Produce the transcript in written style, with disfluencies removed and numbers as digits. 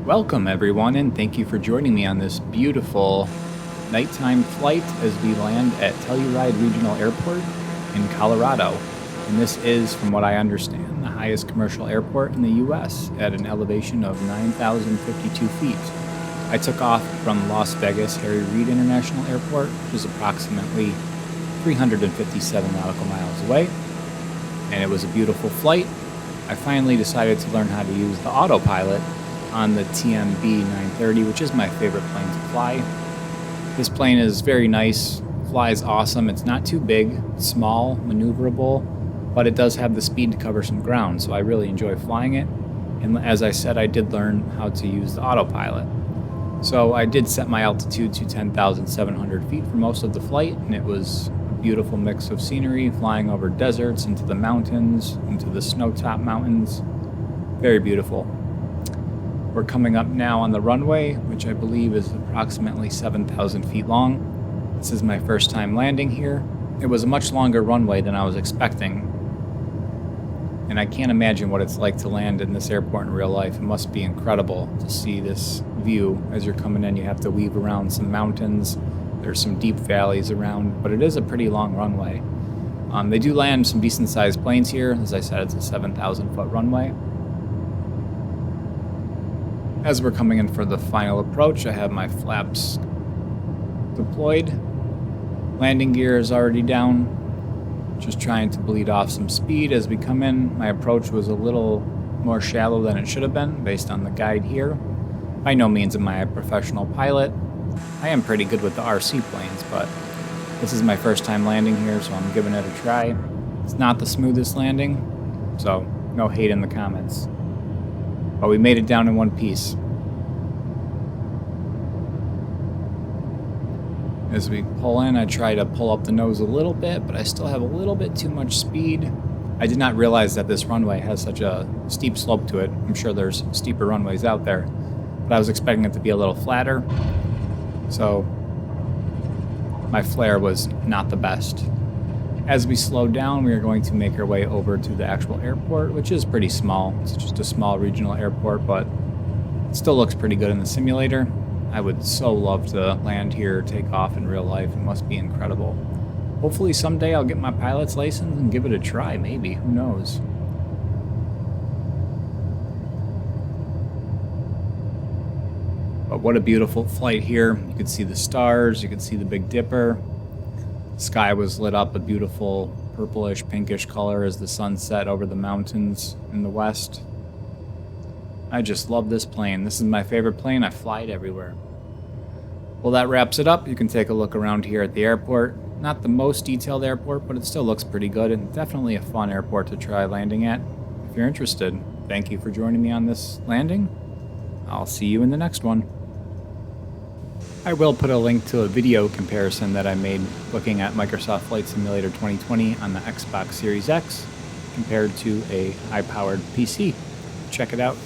Welcome everyone, and thank you for joining me on this beautiful nighttime flight as we land at Telluride Regional Airport in Colorado. And this is, from what I understand, the highest commercial airport in the US at an elevation of 9,052 feet. I took off from Las Vegas Harry Reid International Airport, which is approximately 357 nautical miles away, and it was a beautiful flight. I finally decided to learn how to use the autopilot on the TBM 930, which is my favorite plane to fly. This plane is very nice, flies awesome. It's not too big, small, maneuverable, but it does have the speed to cover some ground, so I really enjoy flying it. And as I said, I did learn how to use the autopilot. So I did set my altitude to 10,700 feet for most of the flight, and it was a beautiful mix of scenery, flying over deserts, into the mountains, into the snow-topped mountains. Very beautiful. We're coming up now on the runway, which I believe is approximately 7,000 feet long. This is my first time landing here. It was a much longer runway than I was expecting, and I can't imagine what it's like to land in this airport in real life. It must be incredible to see this view. As you're coming in, you have to weave around some mountains. There's some deep valleys around, but it is a pretty long runway. They do land some decent-sized planes here. As I said, it's a 7,000-foot runway. As we're coming in for the final approach, I have my flaps deployed. Landing gear is already down. Just trying to bleed off some speed as we come in. My approach was a little more shallow than it should have been based on the guide here. By no means am I a professional pilot. I am pretty good with the RC planes, but this is my first time landing here, so I'm giving it a try. It's not the smoothest landing, so no hate in the comments. But we made it down in one piece. As we pull in, I try to pull up the nose a little bit, but I still have a little bit too much speed. I did not realize that this runway has such a steep slope to it. I'm sure there's steeper runways out there, but I was expecting it to be a little flatter. So my flare was not the best. As we slow down, we are going to make our way over to the actual airport, which is pretty small. It's just a small regional airport, but it still looks pretty good in the simulator. I would so love to land here, take off in real life. It must be incredible. Hopefully someday I'll get my pilot's license and give it a try, maybe. Who knows? But what a beautiful flight here. You could see the stars, you could see the Big Dipper. The sky was lit up a beautiful purplish, pinkish color as the sun set over the mountains in the west. I just love this plane. This is my favorite plane. I fly it everywhere. Well, that wraps it up. You can take a look around here at the airport. Not the most detailed airport, but it still looks pretty good, and definitely a fun airport to try landing at. If you're interested, thank you for joining me on this landing. I'll see you in the next one. I will put a link to a video comparison that I made looking at Microsoft Flight Simulator 2020 on the Xbox Series X compared to a high-powered PC. Check it out.